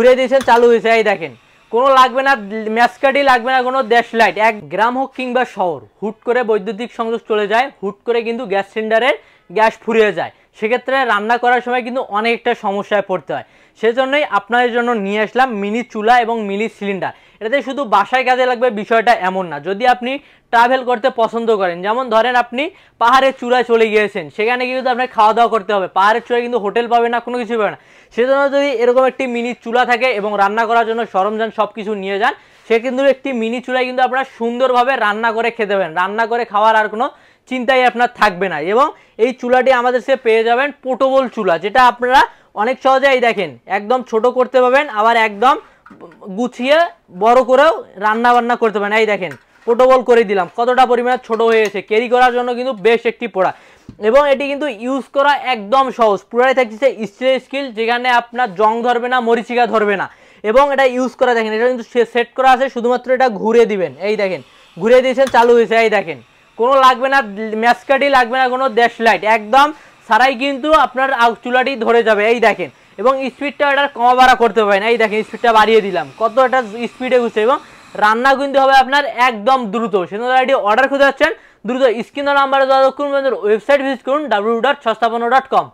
ঘুরে দিয়েছেন, চালু হয়েছে। এই দেখেন, কোনো লাগবে না ম্যাসকাটি, লাগবে না কোনো ড্যাশ লাইট। এক গ্রাম হোক কিংবা শহর, হুট করে বৈদ্যুতিক সংযোগ চলে যায়, হুট করে কিন্তু গ্যাস সিলিন্ডারের গ্যাস ফুরিয়ে যায়। সেক্ষেত্রে রান্না করার সময় কিন্তু অনেকটা সমস্যায় পড়তে হয়। সেজন্যই আপনাদের জন্য নিয়ে আসলাম মিনি চুলা এবং মিনি সিলিন্ডার। এটাতে শুধু বাসায় কাজে লাগবে বিষয়টা এমন না। যদি আপনি ট্রাভেল করতে পছন্দ করেন, যেমন ধরেন আপনি পাহাড়ের চূড়ায় চলে গিয়েছেন, সেখানে কিন্তু আপনার খাওয়া দাওয়া করতে হবে, পাহাড়ের চূড়ায় কিন্তু হোটেল পাবে না, কোনো কিছু পাবে না। সেজন্য যদি এরকম একটি মিনি চুলা থাকে এবং রান্না করার জন্য সরঞ্জাম সব কিছু নিয়ে যান, সে কিন্তু একটি মিনি চুলায় কিন্তু আপনারা সুন্দরভাবে রান্না করে খেতে পারেন। রান্না করে খাওয়ার আর কোনো চিন্তাই আপনার থাকবে না। এবং এই চুলাটি আমাদের সে পেয়ে যাবেন পোর্টেবল চুলা, যেটা আপনারা অনেক সহজেই দেখেন একদম ছোট করতে পারবেন, আবার একদম গুছিয়ে বড় করেও রান্না বান্না করতে পারেন। এই দেখেন, পোর্টেবল করে দিলাম, কতটা পরিমাণে ছোট হয়ে গেছে, ক্যারি করার জন্য কিন্তু বেশ একটি পোড়া। এবং এটি কিন্তু ইউজ করা একদম সহজ, পুরাই থাকছে স্টেনলেস স্টিল, যেখানে আপনার জং ধরবে না, মরিচিকা ধরবে না। এবং এটা ইউজ করা দেখেন, এটা কিন্তু সেট করা আছে, শুধুমাত্র এটা ঘুরে দিবেন। এই দেখেন, ঘুরে দিয়েছেন, চালু হয়েছে। এই দেখেন, কোনো লাগবে না ম্যাসকাটি, লাগবে না কোনো ড্যাশ লাইট, একদম সারাই কিন্তু আপনার চুলাটি ধরে যাবে। এই দেখেন, এবং স্পিডটা এটার কমা বাড়া করতে পারেন। এই দেখেন, স্পিডটা বাড়িয়ে দিলাম, কত এটা স্পিডে ঘুরছে। এবং রান্না কিন্তু হবে আপনার একদম দ্রুত। সেজন্য এটি অর্ডার করতে যাচ্ছেন দ্রুত স্ক্রিন নাম্বারে যোগাযোগ করুন, ওয়েবসাইট ভিজিট করুন www.সস্তাপণ্য.com।